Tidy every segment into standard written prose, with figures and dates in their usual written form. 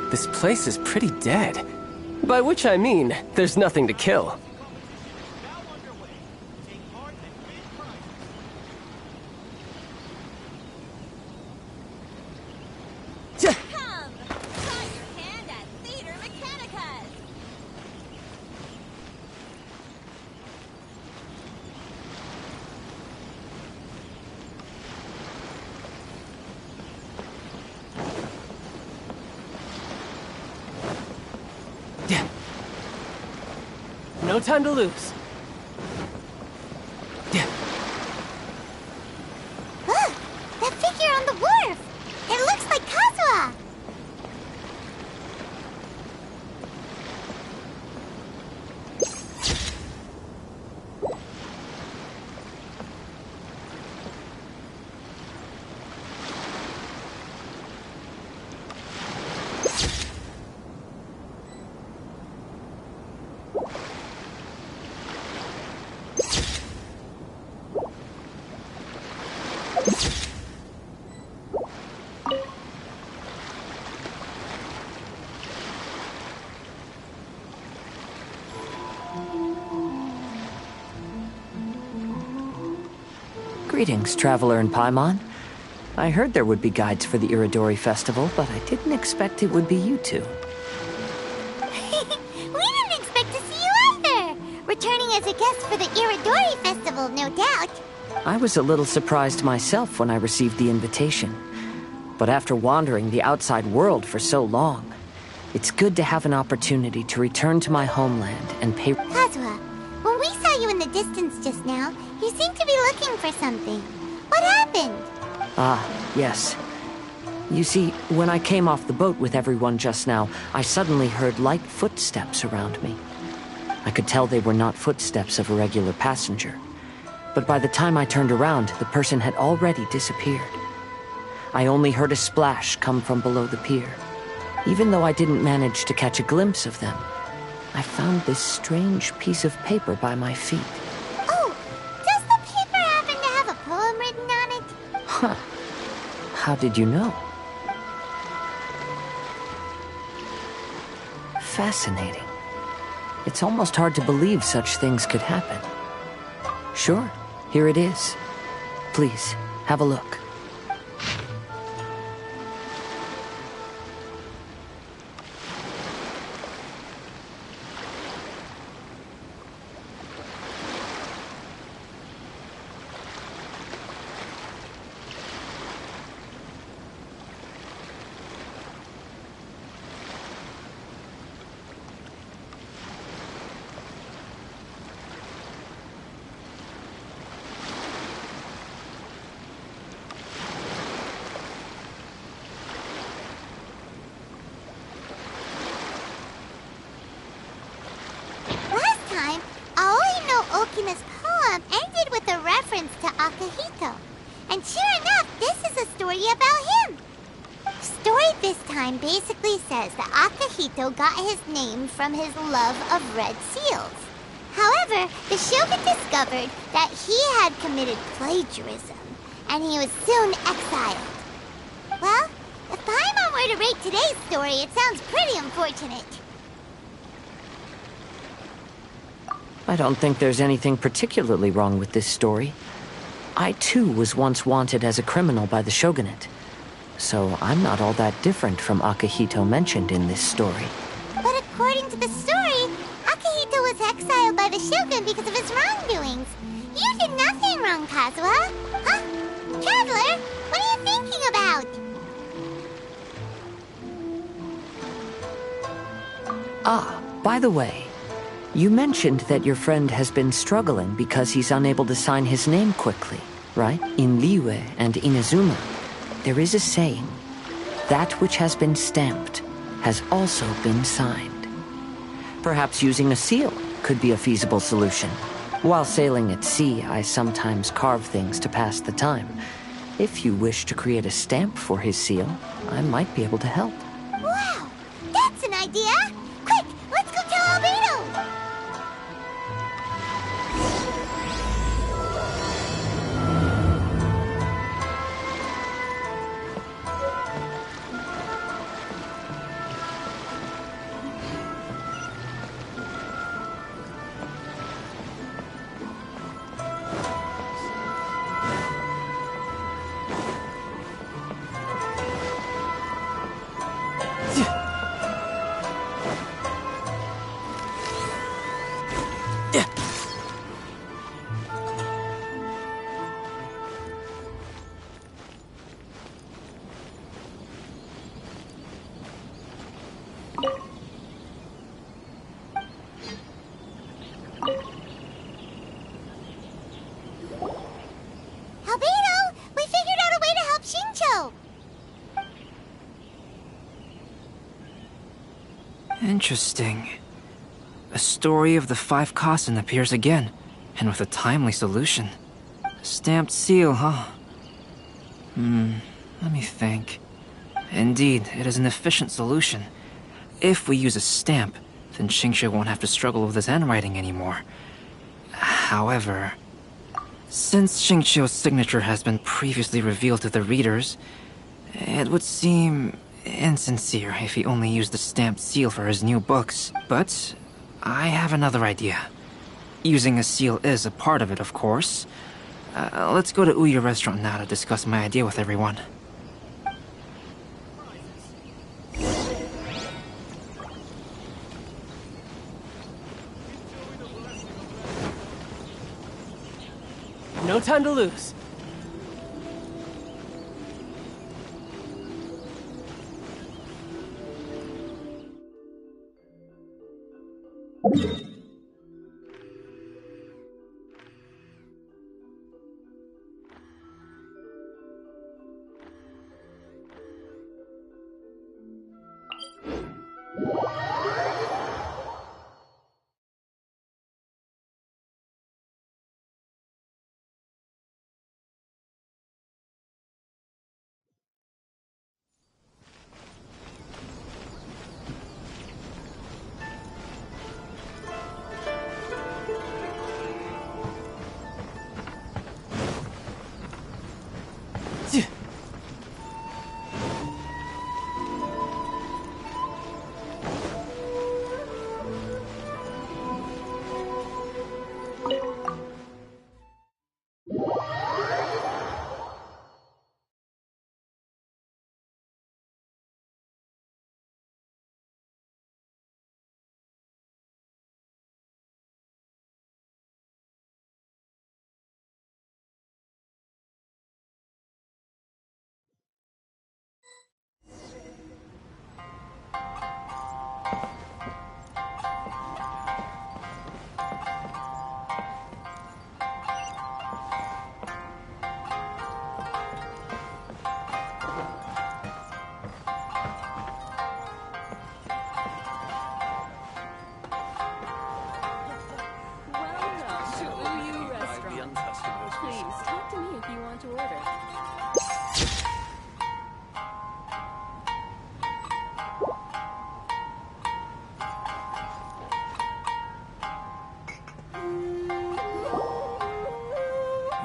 This place is pretty dead. By which I mean, there's nothing to kill. No time to lose. Look! That figure on the wharf! It looks like Kazuha! Greetings, traveler in Paimon. I heard there would be guides for the Iridori Festival, but I didn't expect it would be you two. We didn't expect to see you either! Returning as a guest for the Iridori Festival, no doubt. I was a little surprised myself when I received the invitation. But after wandering the outside world for so long, it's good to have an opportunity to return to my homeland and pay... Kazuha, when we saw you in the distance just now, you seemed to be looking for something. What happened? Ah, yes. You see, when I came off the boat with everyone just now, I suddenly heard light footsteps around me. I could tell they were not footsteps of a regular passenger. But by the time I turned around, the person had already disappeared. I only heard a splash come from below the pier. Even though I didn't manage to catch a glimpse of them, I found this strange piece of paper by my feet. Oh, does the paper happen to have a poem written on it? Huh. How did you know? Fascinating. It's almost hard to believe such things could happen. Sure, here it is. Please, have a look. Okina's poem ended with a reference to Akihito. And sure enough, this is a story about him. The story this time basically says that Akihito got his name from his love of red seals. However, the shogun discovered that he had committed plagiarism, and he was soon exiled. Well, if Paimon were to rate today's story, it sounds pretty unfortunate. I don't think there's anything particularly wrong with this story. I too was once wanted as a criminal by the shogunate. So I'm not all that different from Akihito mentioned in this story. But according to the story, Akihito was exiled by the shogun because of his wrongdoings. You did nothing wrong, Kazuha. Huh? Traveler, what are you thinking about? Ah, by the way, you mentioned that your friend has been struggling because he's unable to sign his name quickly, right? In Liyue and Inazuma, there is a saying, that which has been stamped has also been signed. Perhaps using a seal could be a feasible solution. While sailing at sea, I sometimes carve things to pass the time. If you wish to create a stamp for his seal, I might be able to help. Wow, that's an idea! Quick, let's go tell Albedo! Interesting. A story of the 5 Kasen appears again, and with a timely solution. A stamped seal, huh? Let me think. Indeed, it is an efficient solution. If we use a stamp, then Xingqiu won't have to struggle with his handwriting anymore. However, since Xingqiu's signature has been previously revealed to the readers, it would seem insincere if he only used the stamped seal for his new books. But I have another idea. Using a seal is a part of it, of course. Let's go to Ouya restaurant now to discuss my idea with everyone. No time to lose.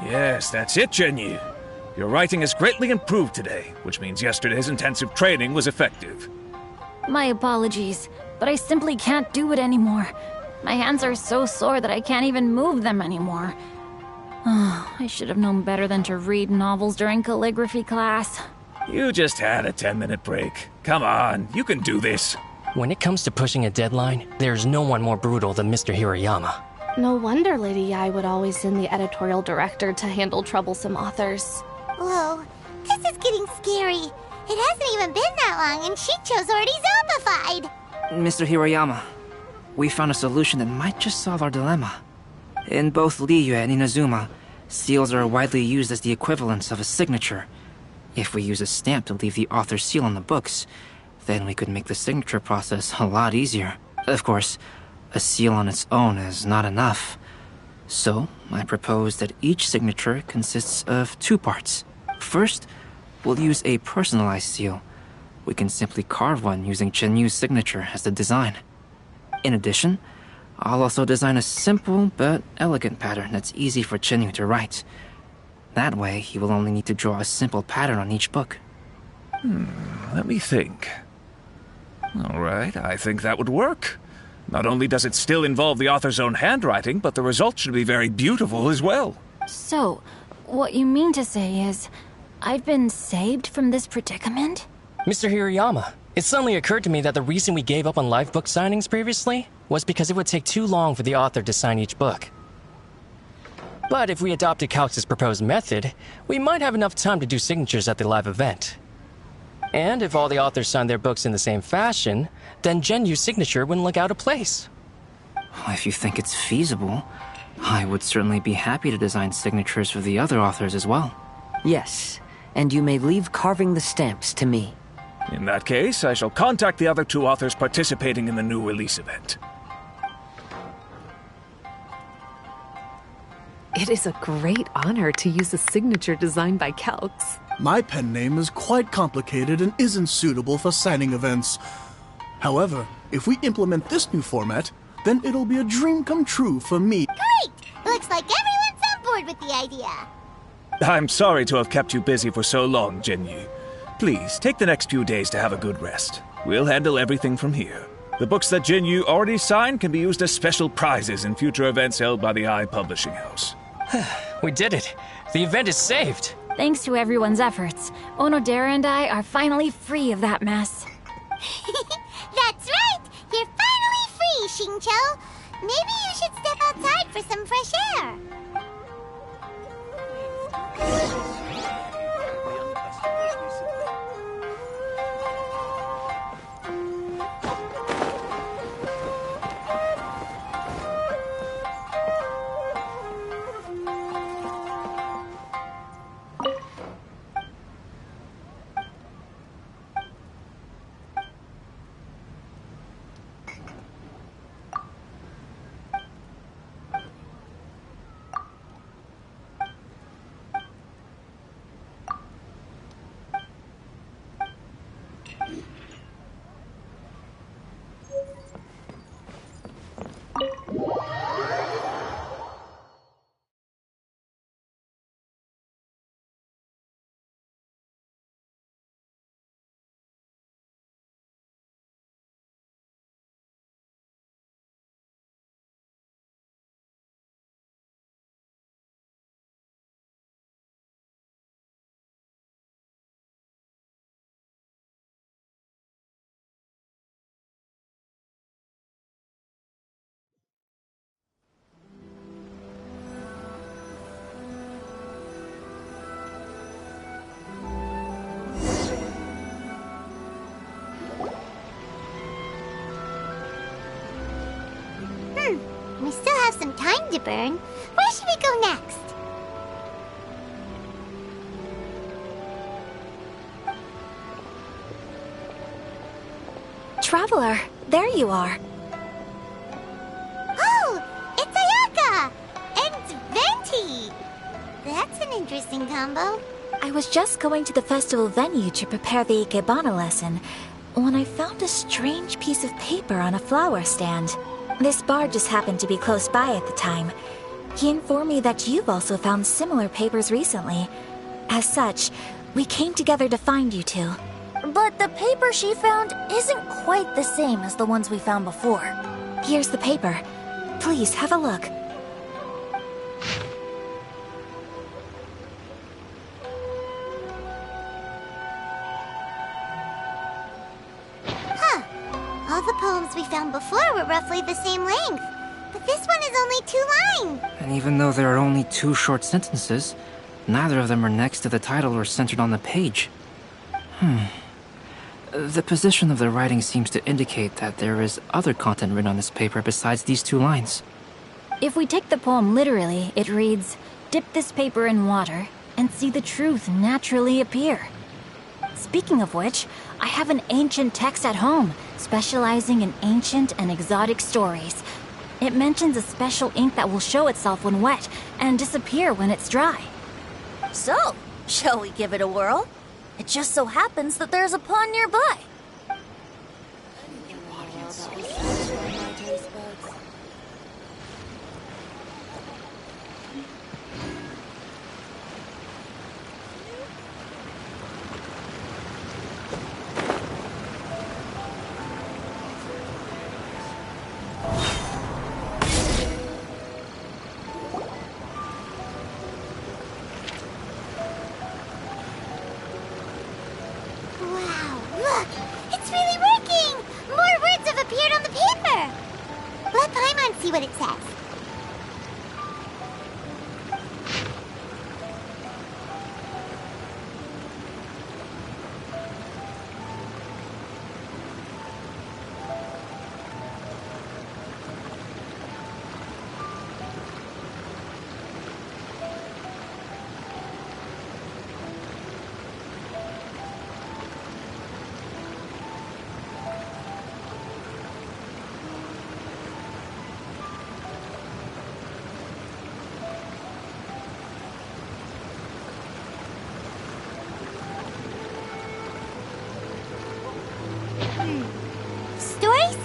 Yes, that's it, Zhenyu. Your writing has greatly improved today, which means yesterday's intensive training was effective. My apologies, but I simply can't do it anymore. My hands are so sore that I can't even move them anymore. I should have known better than to read novels during calligraphy class. You just had a 10-minute break. Come on, you can do this. When it comes to pushing a deadline, there's no one more brutal than Mr. Hirayama. No wonder Lady Yai would always send the editorial director to handle troublesome authors. Whoa, this is getting scary. It hasn't even been that long and Shicho's already zombified. Mr. Hirayama, we found a solution that might just solve our dilemma. In both Liyue and Inazuma, seals are widely used as the equivalents of a signature. If we use a stamp to leave the author's seal on the books, then we could make the signature process a lot easier. Of course, a seal on its own is not enough. So, I propose that each signature consists of 2 parts. First, we'll use a personalized seal. We can simply carve one using Chenyu's signature as the design. In addition, I'll also design a simple but elegant pattern that's easy for Chenyu to write. That way, he will only need to draw a simple pattern on each book. Let me think. All right, I think that would work. Not only does it still involve the author's own handwriting, but the result should be very beautiful as well. So, what you mean to say is, I've been saved from this predicament? Mr. Hirayama, it suddenly occurred to me that the reason we gave up on live book signings previously was because it would take too long for the author to sign each book. But if we adopted Calx's proposed method, we might have enough time to do signatures at the live event. And if all the authors signed their books in the same fashion, then Genyu's signature wouldn't look out of place. If you think it's feasible, I would certainly be happy to design signatures for the other authors as well. Yes, and you may leave carving the stamps to me. In that case, I shall contact the other two authors participating in the new release event. It is a great honor to use a signature designed by Calx. My pen name is quite complicated and isn't suitable for signing events. However, if we implement this new format, then it'll be a dream come true for me. Great! Looks like everyone's on board with the idea. I'm sorry to have kept you busy for so long, Jinyu. Please, take the next few days to have a good rest. We'll handle everything from here. The books that Jinyu already signed can be used as special prizes in future events held by the Eye Publishing House. We did it. The event is saved. Thanks to everyone's efforts, Onodera and I are finally free of that mess. That's right! You're finally free, Xingqiu! Maybe you should step outside for some fresh air. We still have some time to burn. Where should we go next? Traveler, there you are. Oh, it's Ayaka! And Venti! That's an interesting combo. I was just going to the festival venue to prepare the Ikebana lesson when I found a strange piece of paper on a flower stand. This bard just happened to be close by at the time. He informed me that you've also found similar papers recently. As such, we came together to find you two. But the paper she found isn't quite the same as the ones we found before. Here's the paper. Please, have a look. All the poems we found before were roughly the same length, but this one is only 2 lines. And even though there are only 2 short sentences, neither of them are next to the title or centered on the page. The position of the writing seems to indicate that there is other content written on this paper besides these 2 lines. If we take the poem literally, it reads, "Dip this paper in water and see the truth naturally appear." Speaking of which, I have an ancient text at home, specializing in ancient and exotic stories. It mentions a special ink that will show itself when wet and disappear when it's dry. So, shall we give it a whirl? It just so happens that there's a pond nearby. Wow, look! It's really working! More words have appeared on the paper! Let Paimon see what it says.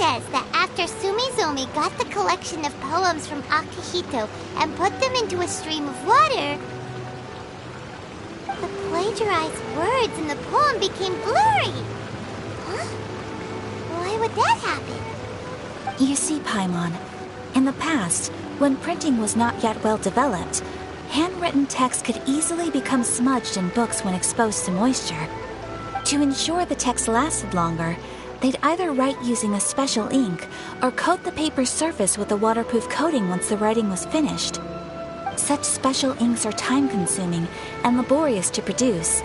says that after Sumizomi got the collection of poems from Akihito and put them into a stream of water, the plagiarized words in the poem became blurry. Huh? Why would that happen? You see, Paimon, in the past, when printing was not yet well developed, handwritten text could easily become smudged in books when exposed to moisture. To ensure the text lasted longer, they'd either write using a special ink or coat the paper's surface with a waterproof coating once the writing was finished. Such special inks are time-consuming and laborious to produce,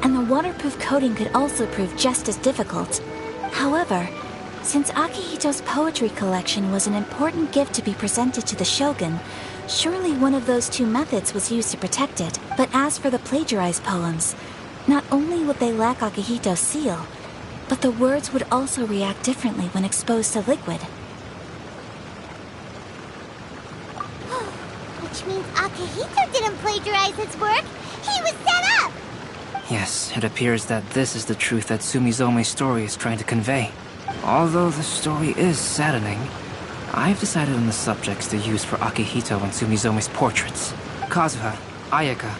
and the waterproof coating could also prove just as difficult. However, since Akihito's poetry collection was an important gift to be presented to the shogun, surely one of those two methods was used to protect it. But as for the plagiarized poems, not only would they lack Akihito's seal, but the words would also react differently when exposed to liquid. Which means Akihito didn't plagiarize his work. He was set up! Yes, it appears that this is the truth that Sumizome's story is trying to convey. Although the story is saddening, I've decided on the subjects to use for Akihito and Sumizome's portraits. Kazuha, Ayaka,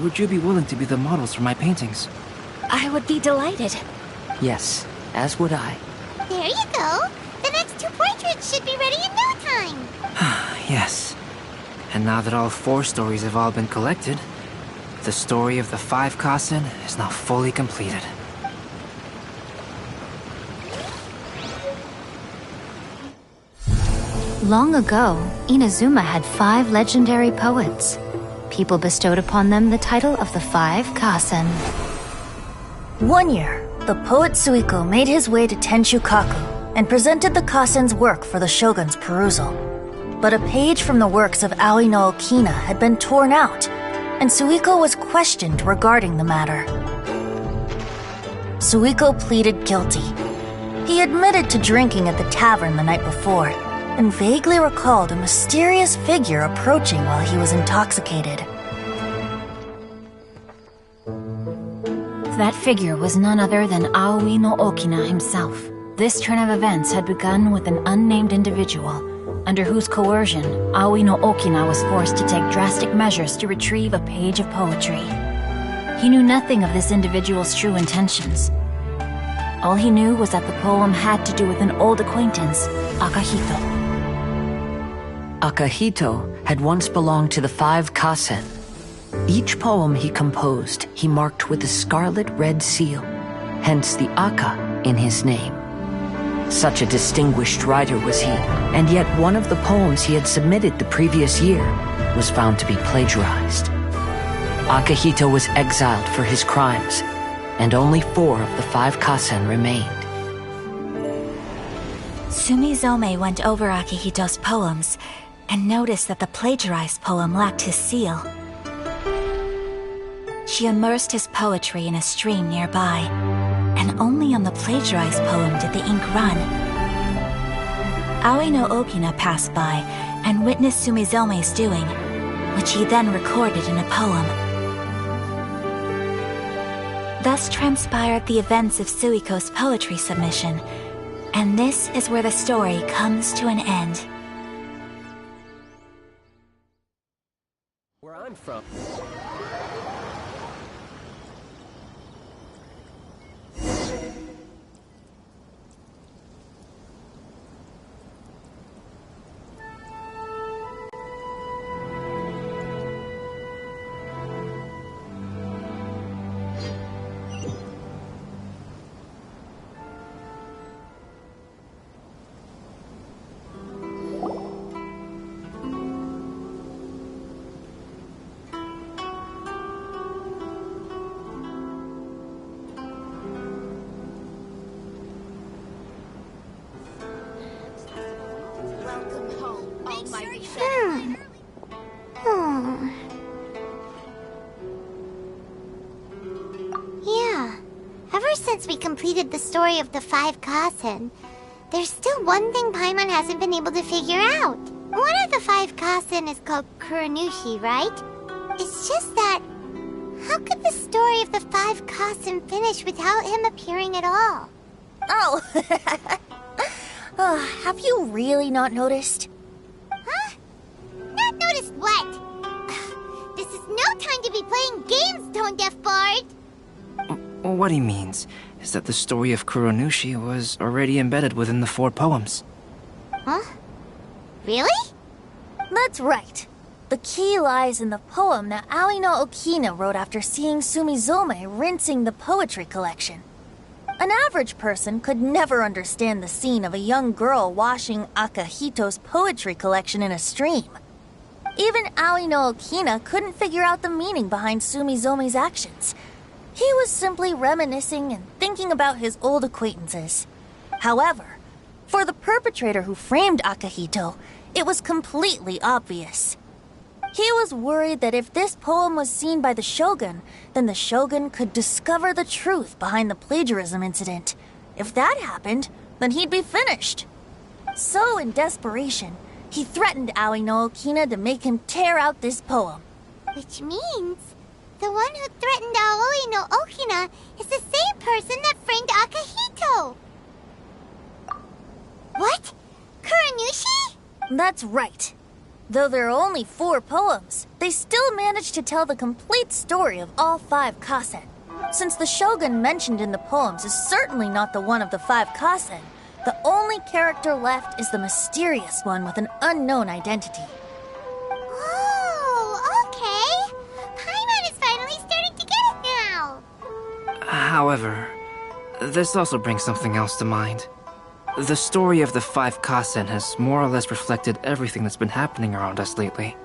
would you be willing to be the models for my paintings? I would be delighted. Yes, as would I. There you go. The next two portraits should be ready in no time. Yes. And now that all 4 stories have all been collected, the story of the 5 Kasen is now fully completed. Long ago, Inazuma had 5 legendary poets. People bestowed upon them the title of the 5 Kasen. One year, the poet Suiko made his way to Tenshukaku and presented the Kasen's work for the shogun's perusal. But a page from the works of Aoi no Okina had been torn out, and Suiko was questioned regarding the matter. Suiko pleaded guilty. He admitted to drinking at the tavern the night before, and vaguely recalled a mysterious figure approaching while he was intoxicated. That figure was none other than Aoi no Okina himself. This turn of events had begun with an unnamed individual, under whose coercion, Aoi no Okina was forced to take drastic measures to retrieve a page of poetry. He knew nothing of this individual's true intentions. All he knew was that the poem had to do with an old acquaintance, Akihito. Akihito had once belonged to the 5 Kasen. Each poem he composed, he marked with a scarlet red seal, hence the Aka in his name. Such a distinguished writer was he, and yet one of the poems he had submitted the previous year was found to be plagiarized. Akihito was exiled for his crimes, and only 4 of the 5 Kasen remained. Sumizome went over Akihito's poems and noticed that the plagiarized poem lacked his seal. She immersed his poetry in a stream nearby, and only on the plagiarized poem did the ink run. Aoi no Okina passed by and witnessed Sumizome's doing, which he then recorded in a poem. Thus transpired the events of Suiko's poetry submission, and this is where the story comes to an end. Where I'm from. Yeah. Ever since we completed the story of the 5 Kasen, there's still one thing Paimon hasn't been able to figure out. One of the 5 Kasen is called Kuranushi, right? It's just that, how could the story of the 5 Kasen finish without him appearing at all? Oh, Have you really not noticed? Huh? Not noticed what? This is no time to be playing games, Tone-Deaf Bard! What he means is that the story of Kuronushi was already embedded within the 4 poems. Huh? Really? That's right. The key lies in the poem that Aoi no Okina wrote after seeing Sumizome rinsing the poetry collection. An average person could never understand the scene of a young girl washing Akahito's poetry collection in a stream. Even Aoi no Okina couldn't figure out the meaning behind Sumizome's actions. He was simply reminiscing and thinking about his old acquaintances. However, for the perpetrator who framed Akahito, it was completely obvious. He was worried that if this poem was seen by the Shogun, then the Shogun could discover the truth behind the plagiarism incident. If that happened, then he'd be finished. So, in desperation, he threatened Aoi no Okina to make him tear out this poem. Which means the one who threatened Aoi no Okina is the same person that framed Akahito. What? Kuronushi? That's right. Though there are only 4 poems, they still managed to tell the complete story of all 5 kasen. Since the Shogun mentioned in the poems is certainly not the one of the 5 kasen, the only character left is the mysterious one with an unknown identity. Oh, okay. Paimon is finally starting to get it now. However, this also brings something else to mind. The story of the 5 kasen has more or less reflected everything that's been happening around us lately.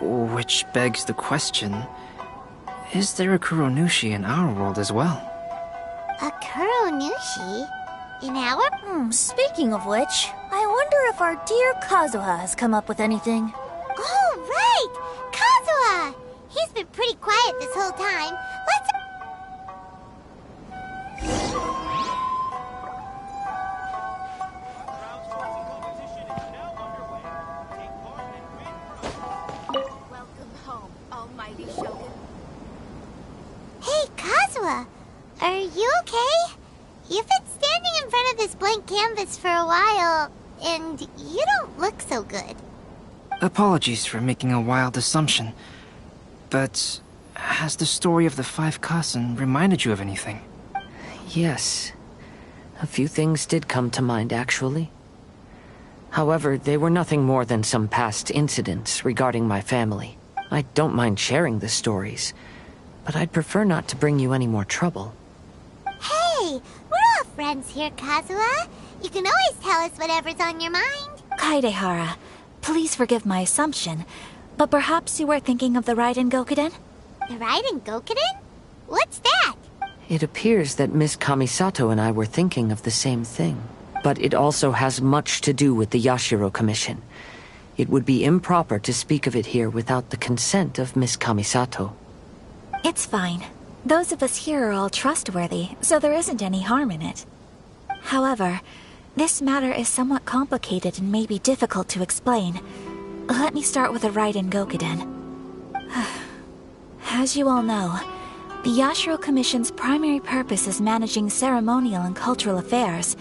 Which begs the question, is there a Kuronushi in our world as well? A Kuronushi? In our... Speaking of which, I wonder if our dear Kazuha has come up with anything. Oh, right! Kazuha! He's been pretty quiet this whole time. Let's... Hey, Kazuha! Are you okay? You've been standing in front of this blank canvas for a while, and you don't look so good. Apologies for making a wild assumption, but has the story of the 5 kasen reminded you of anything? Yes. A few things did come to mind, actually. However, they were nothing more than some past incidents regarding my family. I don't mind sharing the stories, but I'd prefer not to bring you any more trouble. Hey, we're all friends here, Kazuha. You can always tell us whatever's on your mind. Kaidehara, please forgive my assumption, but perhaps you were thinking of the Raiden Gokuden? The Raiden Gokuden? What's that? It appears that Miss Kamisato and I were thinking of the same thing. But it also has much to do with the Yashiro Commission. It would be improper to speak of it here without the consent of Miss Kamisato. It's fine. Those of us here are all trustworthy, so there isn't any harm in it. However, this matter is somewhat complicated and may be difficult to explain. Let me start with the Raiden Gokuden. As you all know, the Yashiro Commission's primary purpose is managing ceremonial and cultural affairs,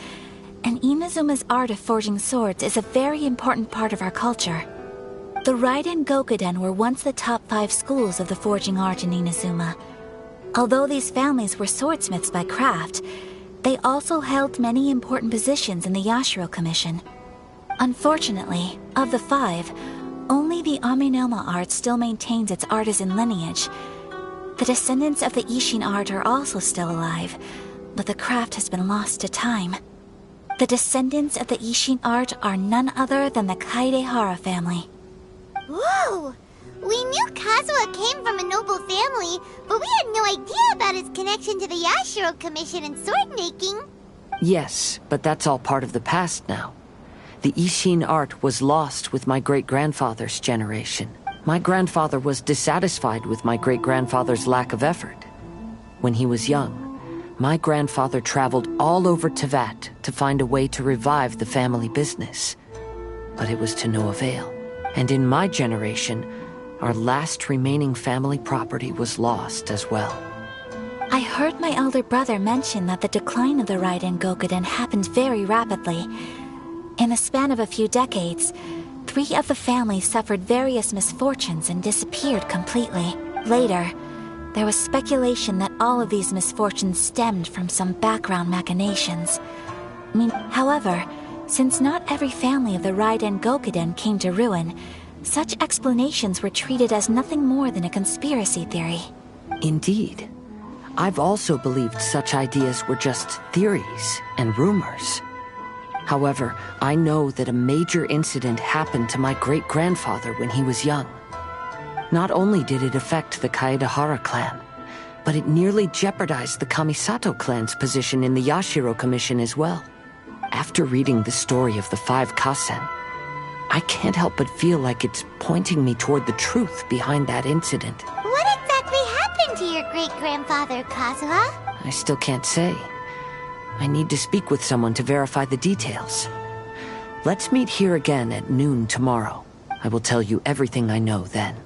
and Inazuma's art of forging swords is a very important part of our culture. The Raiden Gokuden were once the top 5 schools of the forging art in Inazuma. Although these families were swordsmiths by craft, they also held many important positions in the Yashiro Commission. Unfortunately, of the 5, only the Amenoma art still maintains its artisan lineage. The descendants of the Ishin art are also still alive, but the craft has been lost to time. The descendants of the Ishin art are none other than the Kaidehara family. Whoa! We knew Kazuha came from a noble family, but we had no idea about his connection to the Yashiro Commission and sword making. Yes, but that's all part of the past now. The Ishin art was lost with my great-grandfather's generation. My grandfather was dissatisfied with my great-grandfather's lack of effort. When he was young, my grandfather traveled all over Tevat to find a way to revive the family business. But it was to no avail. And in my generation, our last remaining family property was lost as well. I heard my elder brother mention that the decline of the Raiden Gokuden happened very rapidly. In the span of a few decades, 3 of the families suffered various misfortunes and disappeared completely. Later, there was speculation that all of these misfortunes stemmed from some background machinations. However, since not every family of the Raiden Gokuden came to ruin, such explanations were treated as nothing more than a conspiracy theory. Indeed. I've also believed such ideas were just theories and rumors. However, I know that a major incident happened to my great-grandfather when he was young. Not only did it affect the Kaedahara clan, but it nearly jeopardized the Kamisato clan's position in the Yashiro Commission as well. After reading the story of the 5 Kasen, I can't help but feel like it's pointing me toward the truth behind that incident. What exactly happened to your great-grandfather, Kazuha? I still can't say. I need to speak with someone to verify the details. Let's meet here again at noon tomorrow. I will tell you everything I know then.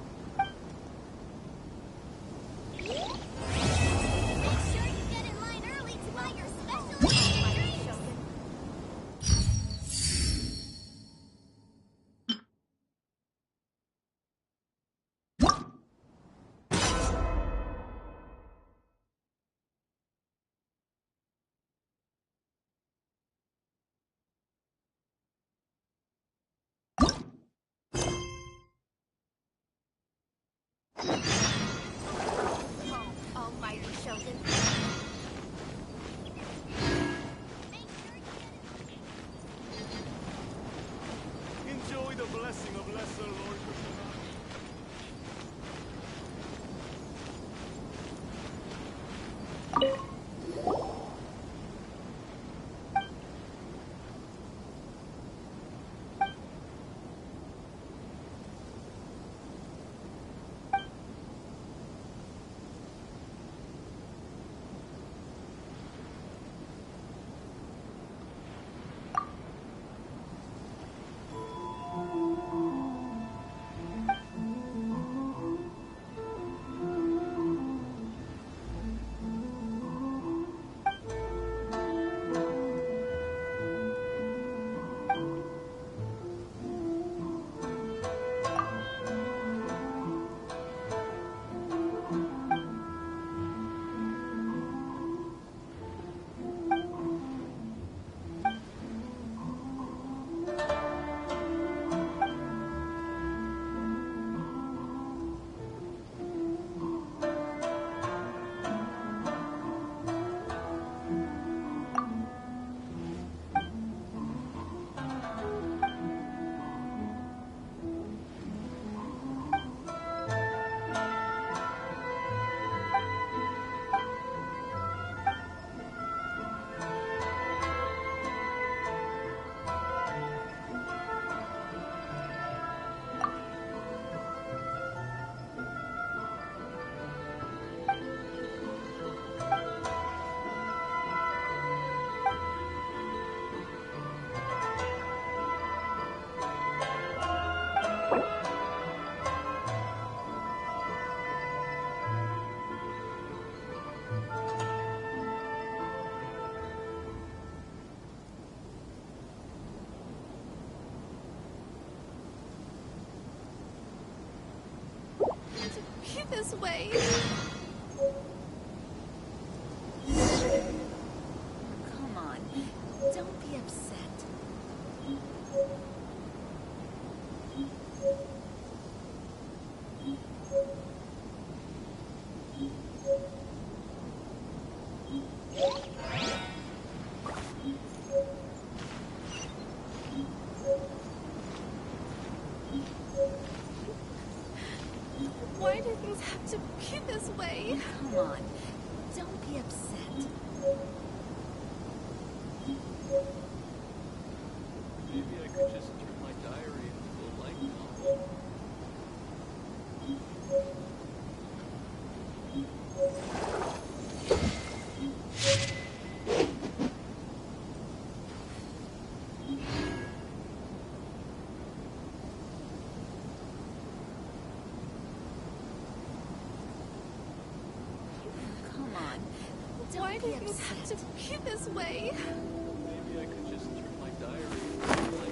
Enjoy the blessing of Lesser Lord Kushina. This way. Come on, don't be upset. Why do things have to be this way? Come on, don't be upset. Maybe I could just turn my diary into a light novel. Why do things have to be this way? Maybe I could just turn my diary into a light novel.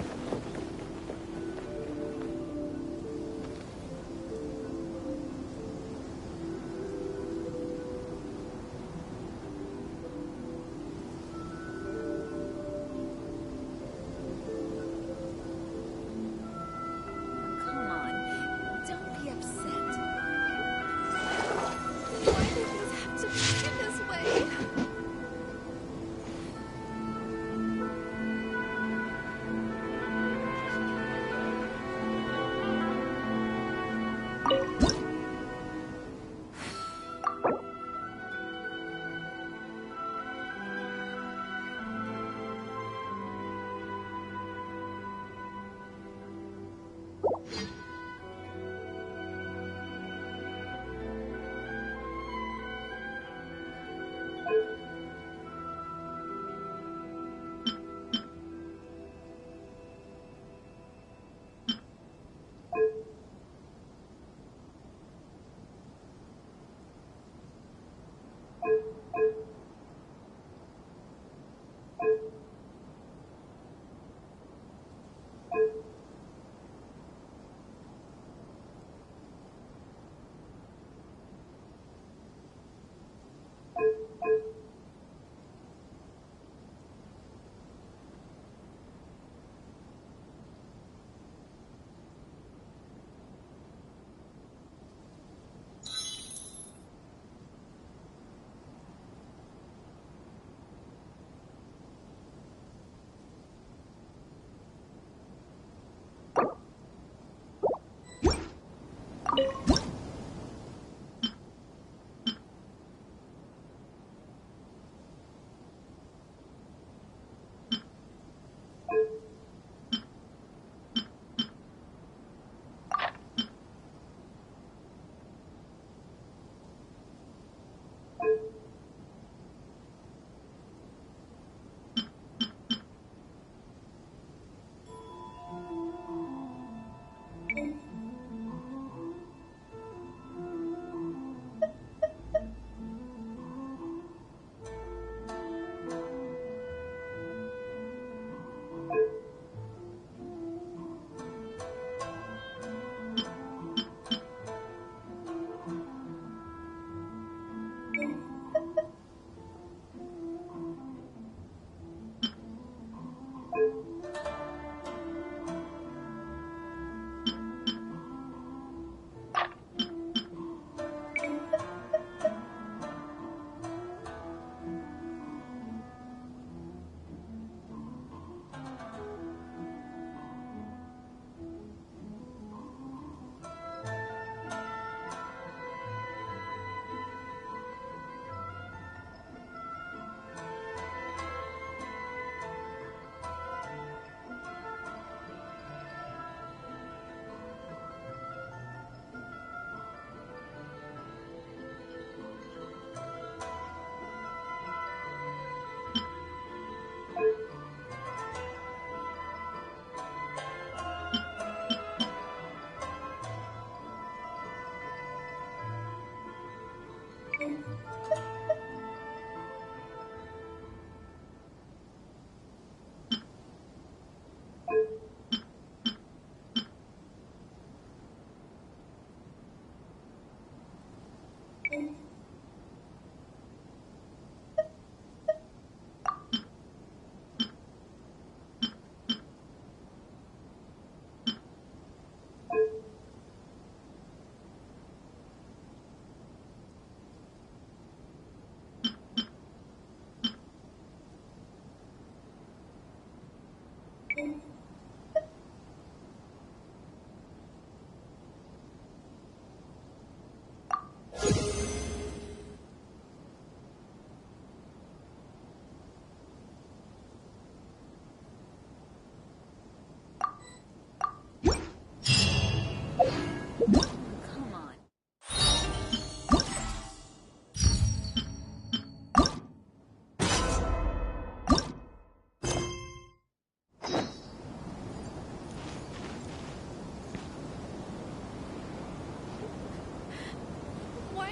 Why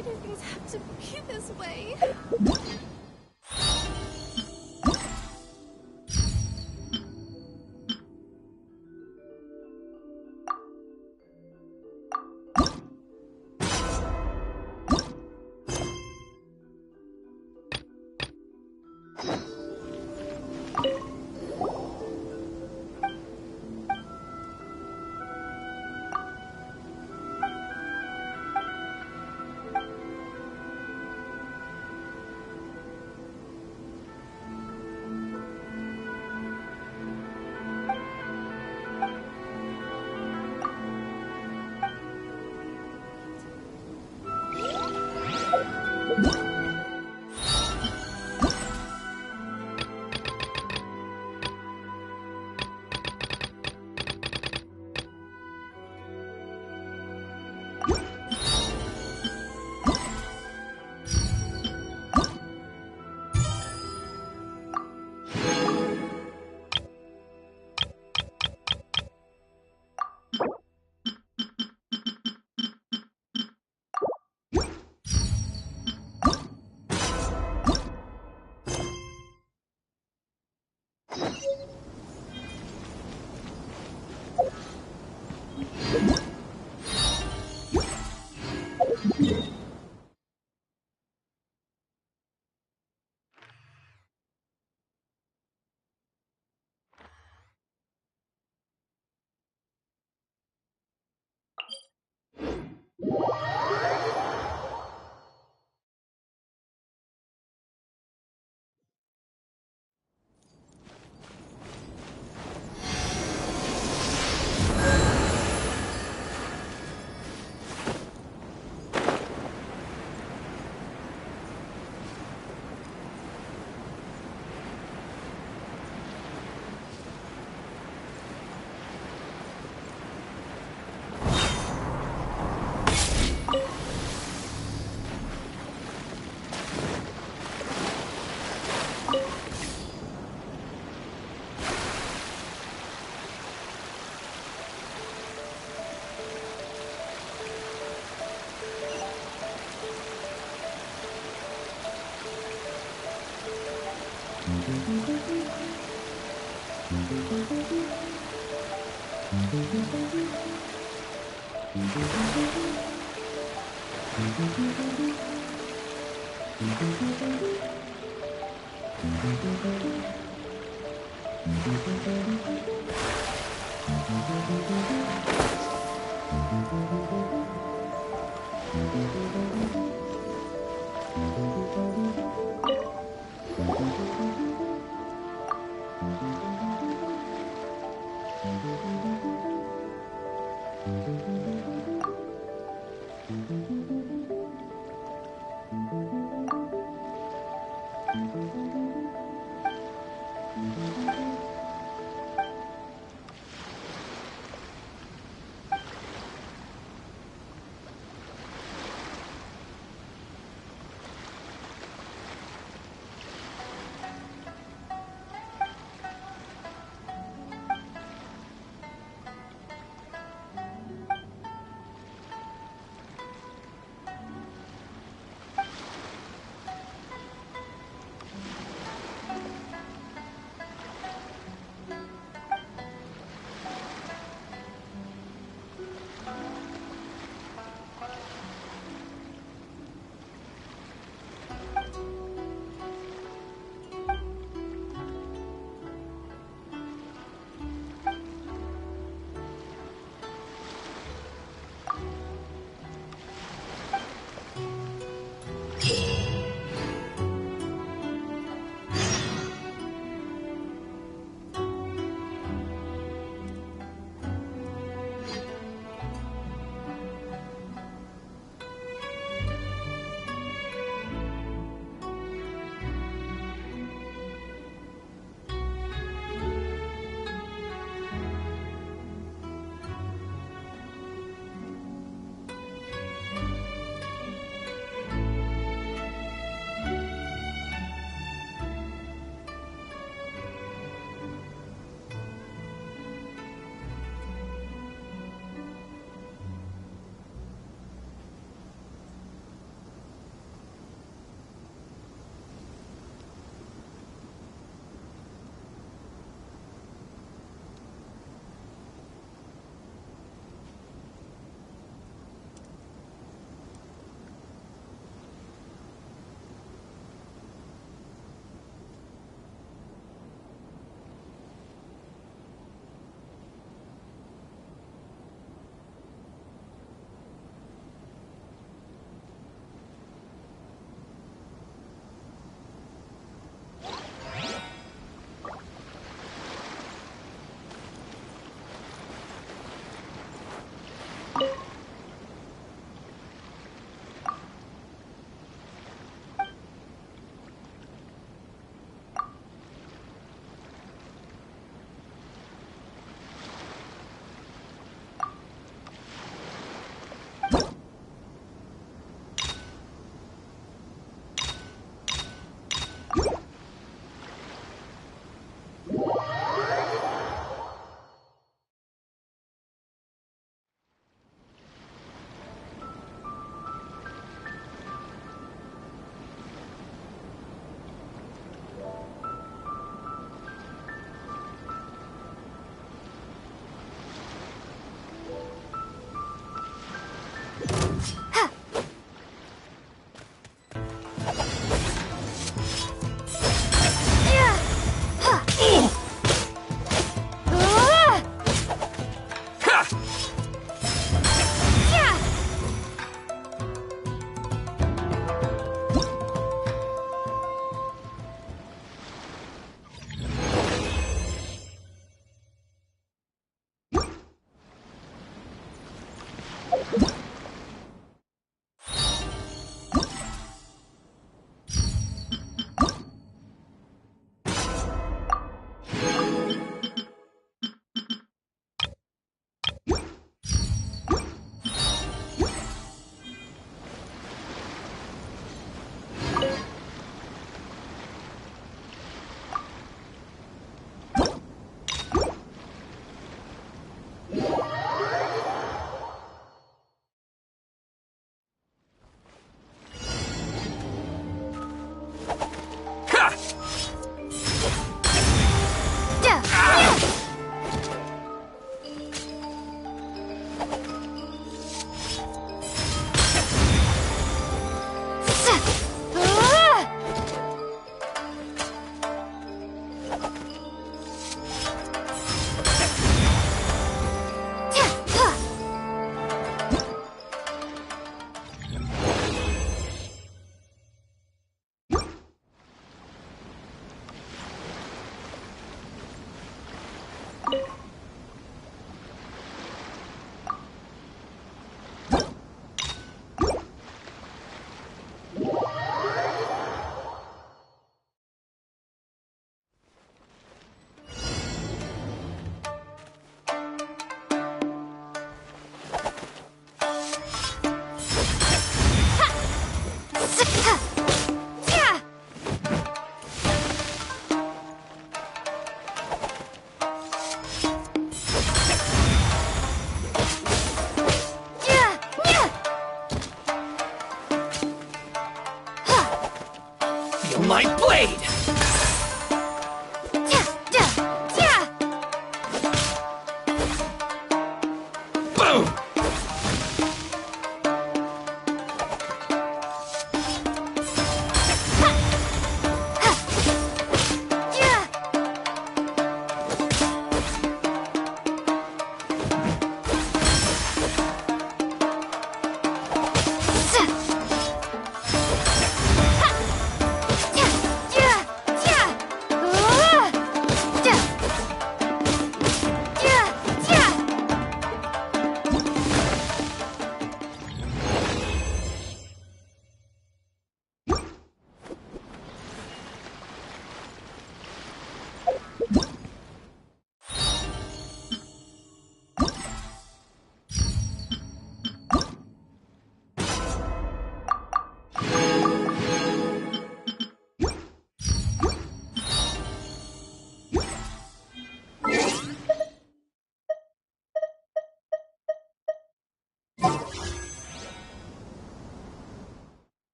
do things have to be this way?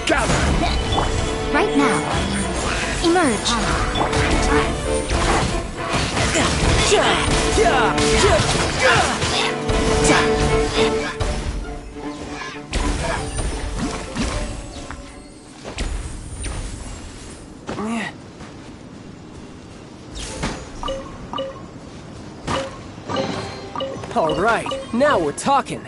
Gather! Right now. Emerge. All right, now we're talking.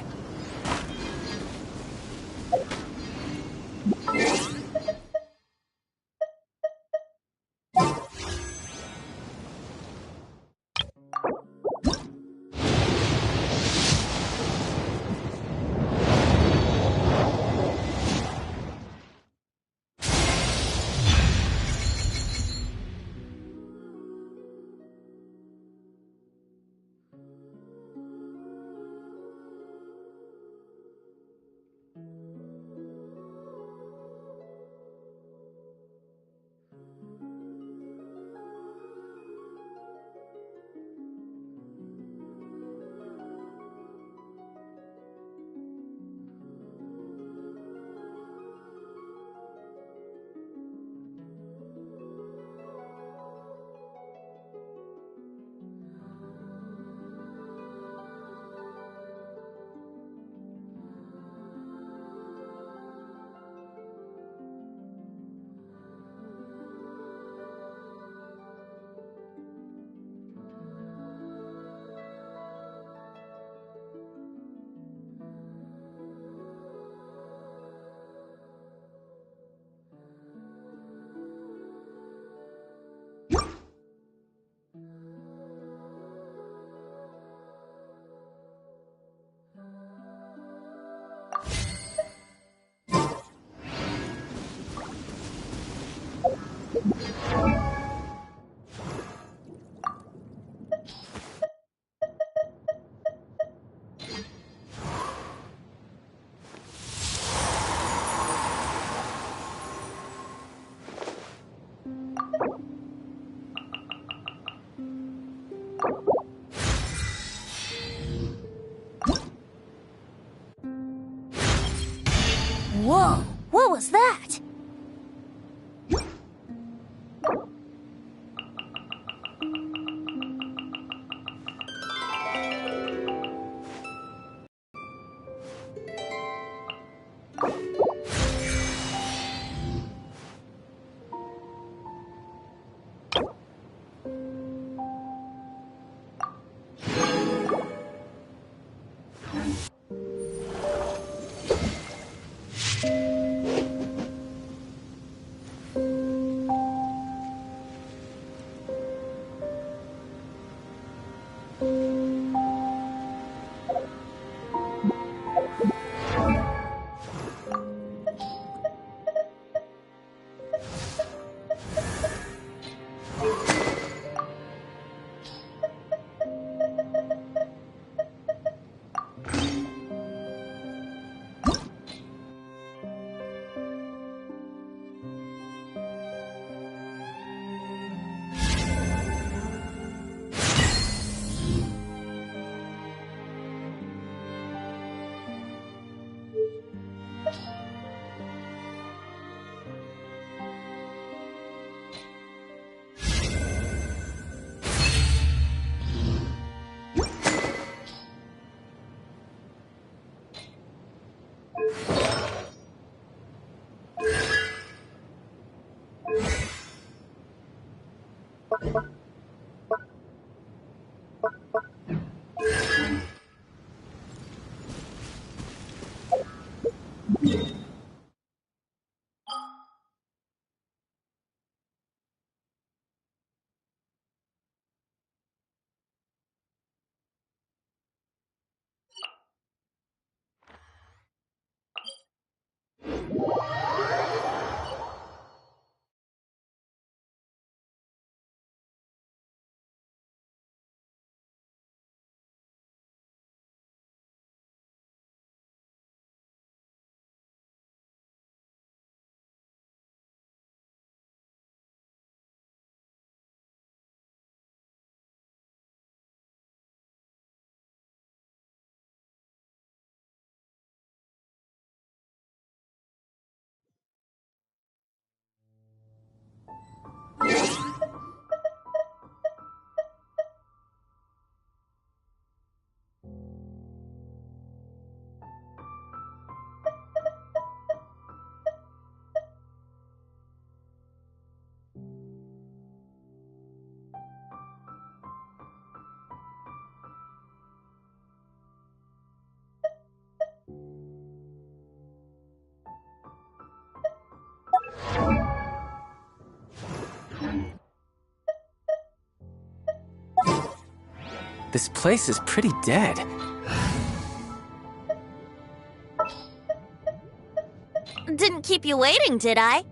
Whoa, what was that? This place is pretty dead. Didn't keep you waiting, did I?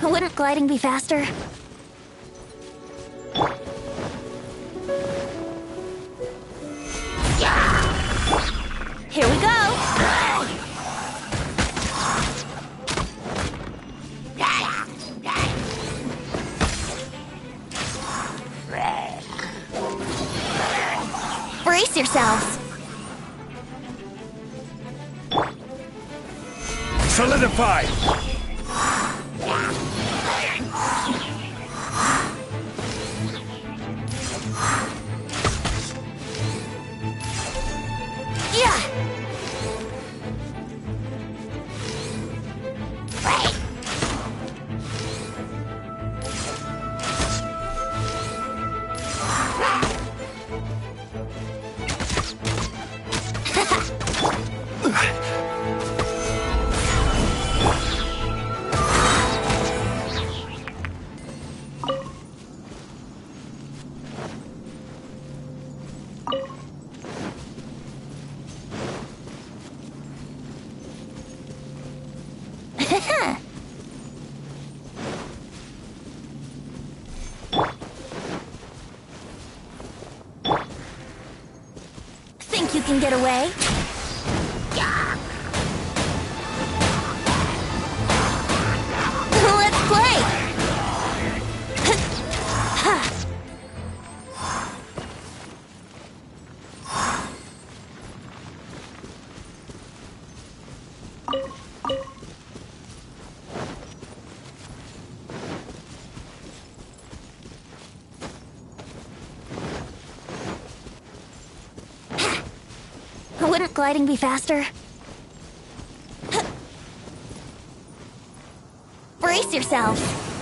Wouldn't gliding be faster? Here we go! Brace yourselves! Solidify! Think you can get away? Let's play! Wouldn't gliding be faster? Brace yourself!